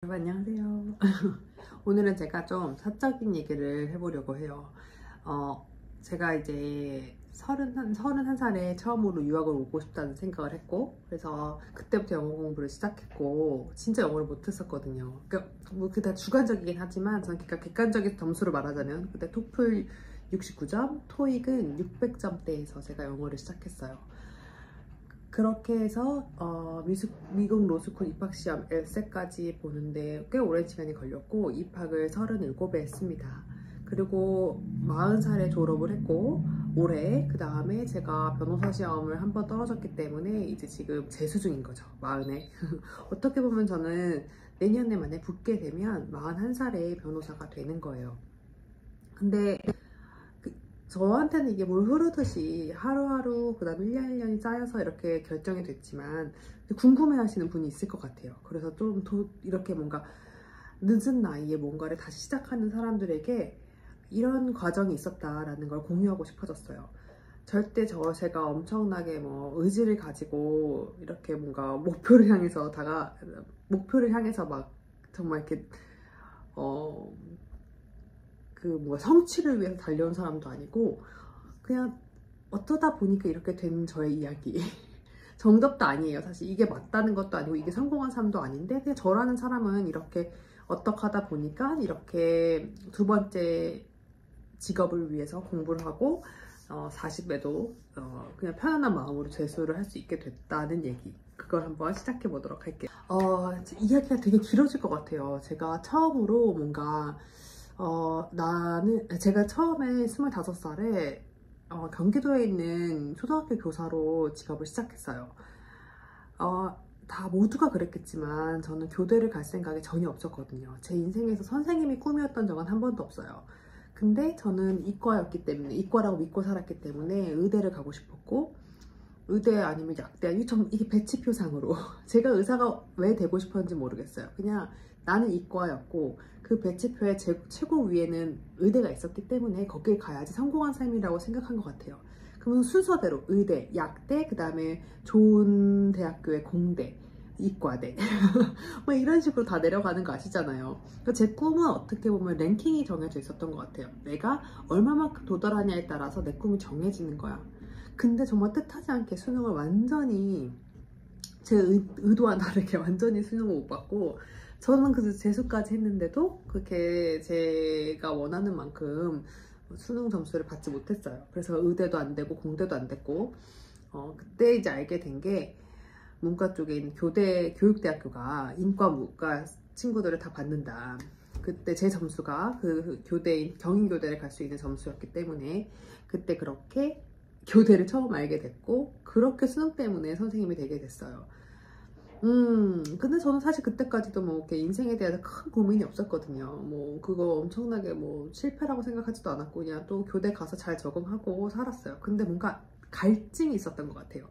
여러분 안녕하세요. 오늘은 제가 좀 사적인 얘기를 해보려고 해요. 제가 이제 31살에 처음으로 유학을 오고 싶다는 생각을 했고, 그래서 그때부터 영어 공부를 시작했고, 진짜 영어를 못했었거든요. 그러니까 뭐 그다 주관적이긴 하지만 저는 객관적인 점수를 말하자면 그때 토플 69점, 토익은 600점대에서 제가 영어를 시작했어요. 그렇게 해서 미국 로스쿨 입학시험 엘세까지 보는데 꽤 오랜 시간이 걸렸고, 입학을 37에 했습니다. 그리고 40살에 졸업을 했고, 올해 그 다음에 제가 변호사 시험을 한 번 떨어졌기 때문에 이제 지금 재수 중인 거죠. 40에. 어떻게 보면 저는 내년에 만에 붙게 되면 41살에 변호사가 되는 거예요. 근데 저한테는 이게 물 흐르듯이 하루하루 그 다음 1년 1년이 쌓여서 이렇게 결정이 됐지만, 궁금해 하시는 분이 있을 것 같아요. 그래서 좀 이렇게 뭔가 늦은 나이에 뭔가를 다시 시작하는 사람들에게 이런 과정이 있었다라는 걸 공유하고 싶어졌어요. 절대 제가 엄청나게 뭐 의지를 가지고 이렇게 뭔가 목표를 향해서 막 정말 이렇게 뭐 성취를 위해서 달려온 사람도 아니고, 그냥 어쩌다 보니까 이렇게 된 저의 이야기. 정답도 아니에요. 사실 이게 맞다는 것도 아니고 이게 성공한 삶도 아닌데, 그냥 저라는 사람은 이렇게 어떻게 하다 보니까 이렇게 두 번째 직업을 위해서 공부를 하고 40에도 그냥 편안한 마음으로 재수를 할 수 있게 됐다는 얘기, 그걸 한번 시작해 보도록 할게요. 이야기가 되게 길어질 것 같아요. 제가 처음으로 뭔가 제가 처음에 25살에 경기도에 있는 초등학교 교사로 직업을 시작했어요. 다 모두가 그랬겠지만 저는 교대를 갈 생각이 전혀 없었거든요. 제 인생에서 선생님이 꿈이었던 적은 한 번도 없어요. 근데 저는 이과였기 때문에, 이과라고 믿고 살았기 때문에 의대를 가고 싶었고, 의대 아니면 약대 아니면 이게 배치표상으로 제가 의사가 왜 되고 싶었는지 모르겠어요. 그냥 나는 이과였고 그 배치표의 최고 위에는 의대가 있었기 때문에 거기에 가야지 성공한 삶이라고 생각한 것 같아요. 그러면 순서대로 의대, 약대, 그 다음에 좋은 대학교의 공대, 이과대 뭐 이런 식으로 다 내려가는 거 아시잖아요. 그러니까 제 꿈은 어떻게 보면 랭킹이 정해져 있었던 것 같아요. 내가 얼마만큼 도달하냐에 따라서 내 꿈이 정해지는 거야. 근데 정말 뜻하지 않게 수능을 완전히 제 의도와 다르게 완전히 수능을 못 받고, 저는 그래서 재수까지 했는데도 그렇게 제가 원하는 만큼 수능 점수를 받지 못했어요. 그래서 의대도 안 되고 공대도 안 됐고, 그때 이제 알게 된 게, 문과 쪽에 있는 교육대학교가 인과 문과 친구들을 다 받는다. 그때 제 점수가 그 교대인 경인교대를 갈 수 있는 점수였기 때문에 그때 그렇게 교대를 처음 알게 됐고, 그렇게 수능 때문에 선생님이 되게 됐어요. 근데 저는 사실 그때까지도 뭐 이렇게 인생에 대해서 큰 고민이 없었거든요. 뭐 그거 엄청나게 뭐 실패라고 생각하지도 않았고, 그냥 또 교대 가서 잘 적응하고 살았어요. 근데 뭔가 갈증이 있었던 것 같아요.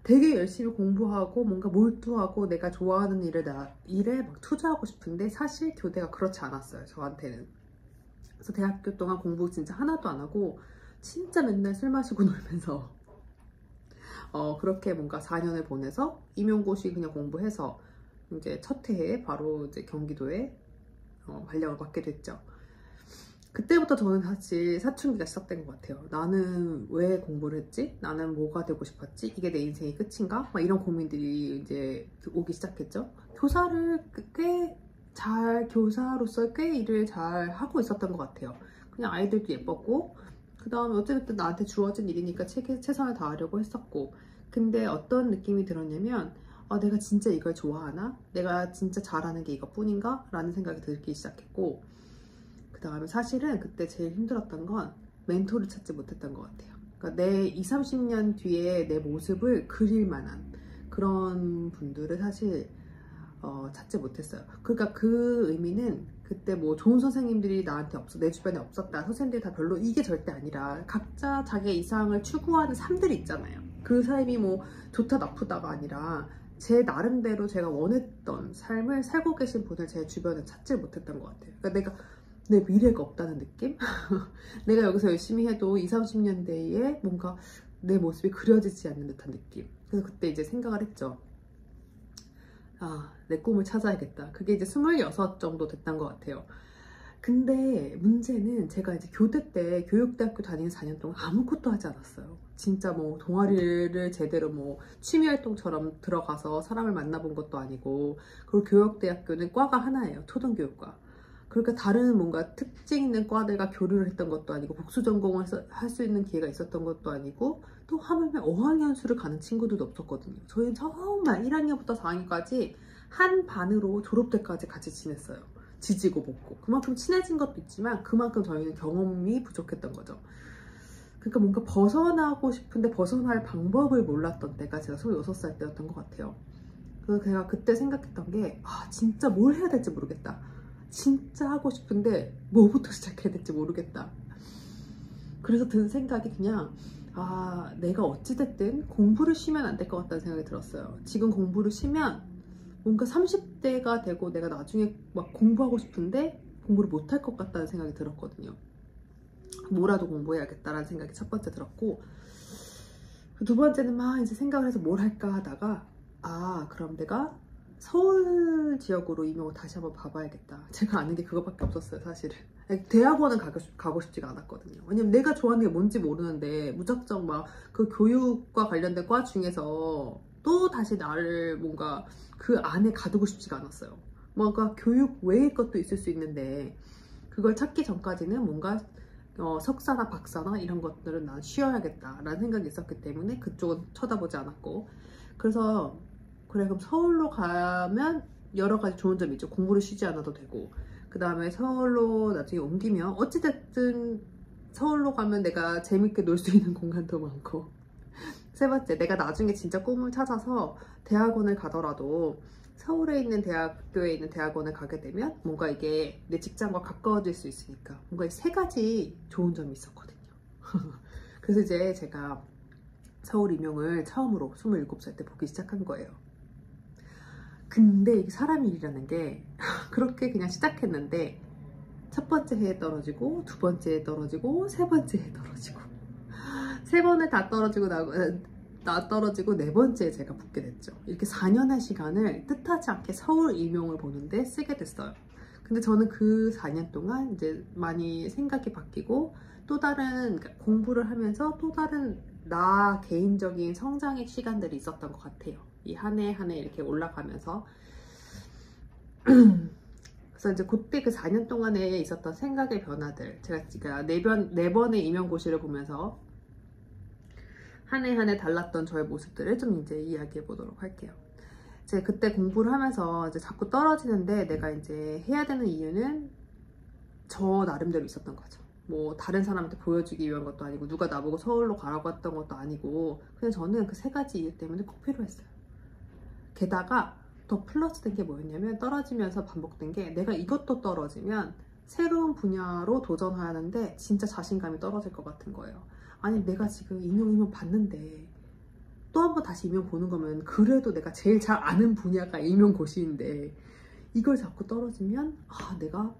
되게 열심히 공부하고 뭔가 몰두하고 내가 좋아하는 일에 막 투자하고 싶은데, 사실 교대가 그렇지 않았어요, 저한테는. 그래서 대학교 동안 공부 진짜 하나도 안 하고 진짜 맨날 술 마시고 놀면서 그렇게 뭔가 4년을 보내서 임용고시 그냥 공부해서 이제 첫 해에 바로 이제 경기도에 발령을 받게 됐죠. 그때부터 저는 사실 사춘기가 시작된 것 같아요. 나는 왜 공부를 했지? 나는 뭐가 되고 싶었지? 이게 내 인생의 끝인가? 막 이런 고민들이 이제 오기 시작했죠. 교사로서 꽤 일을 잘 하고 있었던 것 같아요. 그냥 아이들도 예뻤고, 그 다음에 어쨌든 나한테 주어진 일이니까 최선을 다하려고 했었고. 근데 어떤 느낌이 들었냐면, 내가 진짜 이걸 좋아하나? 내가 진짜 잘하는 게 이것뿐인가? 라는 생각이 들기 시작했고, 그 다음에 사실은 그때 제일 힘들었던 건 멘토를 찾지 못했던 것 같아요. 그러니까 내 20, 30년 뒤에 내 모습을 그릴 만한 그런 분들을 사실 찾지 못했어요. 그러니까 그 의미는 그때 뭐 좋은 선생님들이 내 주변에 없었다, 선생님들이 다 별로, 이게 절대 아니라 각자 자기의 이상을 추구하는 삶들이 있잖아요. 그 삶이 뭐 좋다 나쁘다가 아니라 제 나름대로 제가 원했던 삶을 살고 계신 분을 제 주변에 찾지 못했던 것 같아요. 그러니까 내 미래가 없다는 느낌? 내가 여기서 열심히 해도 20, 30년대에 뭔가 내 모습이 그려지지 않는 듯한 느낌. 그래서 그때 이제 생각을 했죠. 내 꿈을 찾아야겠다. 그게 이제 26 정도 됐던 것 같아요. 근데 문제는 제가 이제 교대 때 교육대학교 다니는 4년 동안 아무것도 하지 않았어요. 진짜 뭐 동아리를 제대로 뭐 취미활동처럼 들어가서 사람을 만나본 것도 아니고, 그리고 교육대학교는 과가 하나예요. 초등교육과. 그러니까 다른 뭔가 특징 있는 과들과 교류를 했던 것도 아니고, 복수 전공을 할 수 있는 기회가 있었던 것도 아니고, 또 하물며 어학연수를 가는 친구들도 없었거든요. 저희는 정말 1학년부터 4학년까지 한 반으로 졸업 때까지 같이 지냈어요. 지지고 볶고. 그만큼 친해진 것도 있지만 그만큼 저희는 경험이 부족했던 거죠. 그러니까 뭔가 벗어나고 싶은데 벗어날 방법을 몰랐던 때가 제가 26살 때였던 것 같아요. 그래서 제가 그때 생각했던 게 진짜 뭘 해야 될지 모르겠다. 진짜 하고 싶은데 뭐부터 시작해야 될지 모르겠다. 그래서 든 생각이 그냥 내가 어찌됐든 공부를 쉬면 안 될 것 같다는 생각이 들었어요. 지금 공부를 쉬면 뭔가 30대가 되고 내가 나중에 막 공부하고 싶은데 공부를 못할 것 같다는 생각이 들었거든요. 뭐라도 공부해야겠다라는 생각이 첫 번째 들었고, 두 번째는 막 이제 생각을 해서 뭘 할까 하다가 그럼 내가 서울 지역으로 임용을 다시 한번 봐봐야겠다. 제가 아는 게 그거밖에 없었어요, 사실은. 대학원은 가고 싶지가 않았거든요. 왜냐면 내가 좋아하는 게 뭔지 모르는데 무작정 막 그 교육과 관련된 과 중에서 또 다시 나를 뭔가 그 안에 가두고 싶지가 않았어요. 뭔가 교육 외의 것도 있을 수 있는데 그걸 찾기 전까지는 뭔가 석사나 박사나 이런 것들은 난 쉬어야겠다라는 생각이 있었기 때문에 그쪽은 쳐다보지 않았고, 그래서 그래 그럼 서울로 가면 여러 가지 좋은 점이 있죠. 공부를 쉬지 않아도 되고, 그 다음에 서울로 나중에 옮기면 어찌됐든 서울로 가면 내가 재밌게 놀 수 있는 공간도 많고, 세 번째, 내가 나중에 진짜 꿈을 찾아서 대학원을 가더라도 서울에 있는 대학교에 있는 대학원을 가게 되면 뭔가 이게 내 직장과 가까워질 수 있으니까 뭔가 이 세 가지 좋은 점이 있었거든요. 그래서 이제 제가 서울 임용을 처음으로 27살 때 보기 시작한 거예요. 근데 이게 사람 일이라는 게 그렇게 그냥 시작했는데 첫 번째 해에 떨어지고, 두 번째 에 떨어지고, 세 번째 에 떨어지고, 세 번을 다 떨어지고 나 떨어지고 네 번째에 제가 붙게 됐죠. 이렇게 4년의 시간을 뜻하지 않게 서울 임용을 보는데 쓰게 됐어요. 근데 저는 그 4년 동안 이제 많이 생각이 바뀌고, 또 다른 공부를 하면서 또 다른 나 개인적인 성장의 시간들이 있었던 것 같아요. 이 한 해 한 해 이렇게 올라가면서. 그래서 이제 그때 그 4년 동안에 있었던 생각의 변화들, 제가 네 번의 임용고시를 보면서 한 해 한 해 달랐던 저의 모습들을 좀 이제 이야기해 보도록 할게요. 제가 그때 공부를 하면서 이제 자꾸 떨어지는데 내가 이제 해야 되는 이유는 저 나름대로 있었던 거죠. 뭐 다른 사람한테 보여주기 위한 것도 아니고, 누가 나보고 서울로 가라고 했던 것도 아니고, 그냥 저는 그 세 가지 이유 때문에 꼭 필요했어요. 게다가 더 플러스 된 게 뭐였냐면, 떨어지면서 반복된 게, 내가 이것도 떨어지면 새로운 분야로 도전하는데 진짜 자신감이 떨어질 것 같은 거예요. 아니 내가 지금 임용 봤는데 또 한 번 다시 임용 보는 거면 그래도 내가 제일 잘 아는 분야가 임용고시인데 이걸 자꾸 떨어지면 내가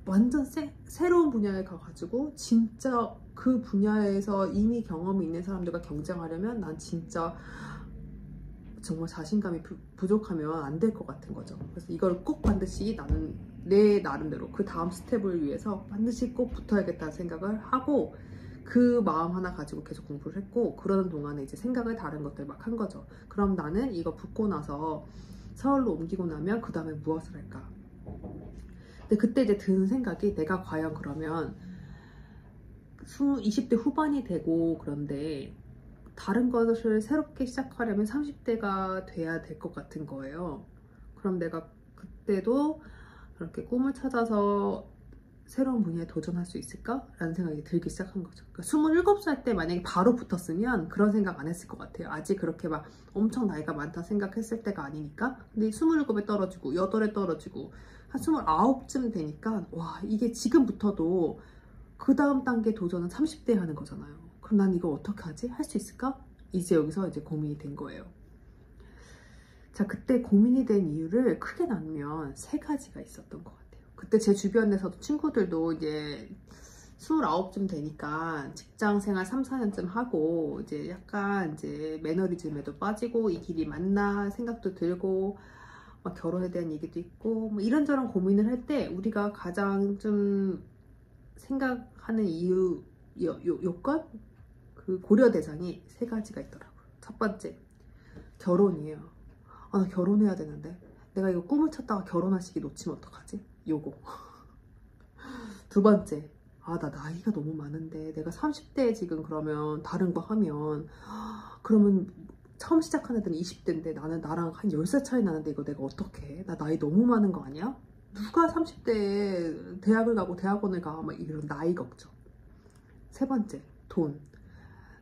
완전 새로운 분야에 가가지고 진짜 그 분야에서 이미 경험이 있는 사람들과 경쟁하려면 난 진짜 정말 자신감이 부족하면 안 될 것 같은 거죠. 그래서 이걸 꼭 반드시 나는 내 나름대로 그 다음 스텝을 위해서 반드시 꼭 붙어야겠다는 생각을 하고, 그 마음 하나 가지고 계속 공부를 했고, 그러는 동안에 이제 생각을 다른 것들 막 한 거죠. 그럼 나는 이거 붙고 나서 서울로 옮기고 나면 그 다음에 무엇을 할까? 근데 그때 이제 든 생각이, 내가 과연 그러면 20대 후반이 되고 그런데 다른 것을 새롭게 시작하려면 30대가 돼야 될 것 같은 거예요. 그럼 내가 그때도 그렇게 꿈을 찾아서 새로운 분야에 도전할 수 있을까? 라는 생각이 들기 시작한 거죠. 그러니까 27살 때 만약에 바로 붙었으면 그런 생각 안 했을 것 같아요. 아직 그렇게 막 엄청 나이가 많다 생각했을 때가 아니니까. 근데 27에 떨어지고 8에 떨어지고 한 29쯤 되니까 이게 지금부터도 그 다음 단계 도전은 30대에 하는 거잖아요. 그럼 난 이거 어떻게 하지? 할 수 있을까? 이제 여기서 이제 고민이 된 거예요. 자, 그때 고민이 된 이유를 크게 나누면 세 가지가 있었던 것 같아요. 그때 제 주변에서도 친구들도 이제 29쯤 되니까 직장 생활 3, 4년쯤 하고 이제 약간 이제 매너리즘에도 빠지고 이 길이 맞나 생각도 들고 막 결혼에 대한 얘기도 있고 뭐 이런저런 고민을 할 때 우리가 가장 좀 생각하는 이유 요건 그 고려 대상이 세 가지가 있더라고요. 첫 번째 결혼이에요. 아, 나 결혼해야 되는데 내가 이거 꿈을 쳤다가 결혼할 시기 놓치면 어떡하지? 요거. 두 번째, 아, 나 나이가 너무 많은데 내가 30대에 지금 그러면 다른 거 하면 그러면 처음 시작한 애들은 20대인데 나는 나랑 한 10살 차이 나는데 이거 내가 어떻게 해? 나 나이 너무 많은 거 아니야? 누가 30대에 대학을 가고 대학원을 가? 막 이런 나이 걱정. 세 번째, 돈.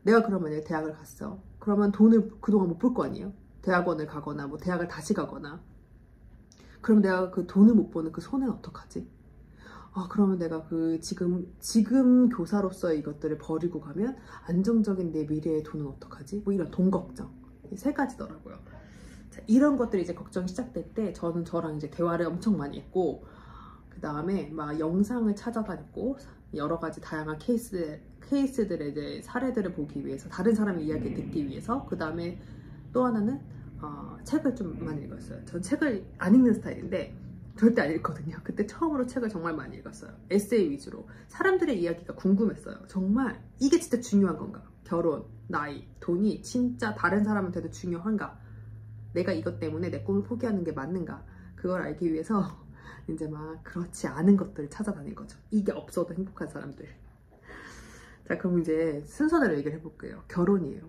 내가 그러면 만약에 대학을 갔어. 그러면 돈을 그동안 못 벌 거 아니에요? 대학원을 가거나 뭐 대학을 다시 가거나. 그럼 내가 그 돈을 못 버는 그 손해는 어떡하지? 아, 그러면 내가 그 지금 교사로서의 이것들을 버리고 가면 안정적인 내 미래의 돈은 어떡하지? 뭐 이런 돈 걱정. 이 세 가지더라고요. 자, 이런 것들이 이제 걱정이 시작될 때 저는 저랑 이제 대화를 엄청 많이 했고, 그 다음에 막 영상을 찾아다녔고, 여러 가지 다양한 케이스들의 이제 사례들을 보기 위해서, 다른 사람의 이야기를 듣기 위해서, 그 다음에 또 하나는 책을 좀 많이 읽었어요. 전 책을 안 읽는 스타일인데 절대 안 읽거든요. 그때 처음으로 책을 정말 많이 읽었어요. 에세이 위주로. 사람들의 이야기가 궁금했어요. 정말 이게 진짜 중요한 건가? 결혼, 나이, 돈이 진짜 다른 사람한테도 중요한가? 내가 이것 때문에 내 꿈을 포기하는 게 맞는가? 그걸 알기 위해서 이제 막 그렇지 않은 것들을 찾아다닌 거죠. 이게 없어도 행복한 사람들. 자, 그럼 이제 순서대로 얘기를 해볼게요. 결혼이에요.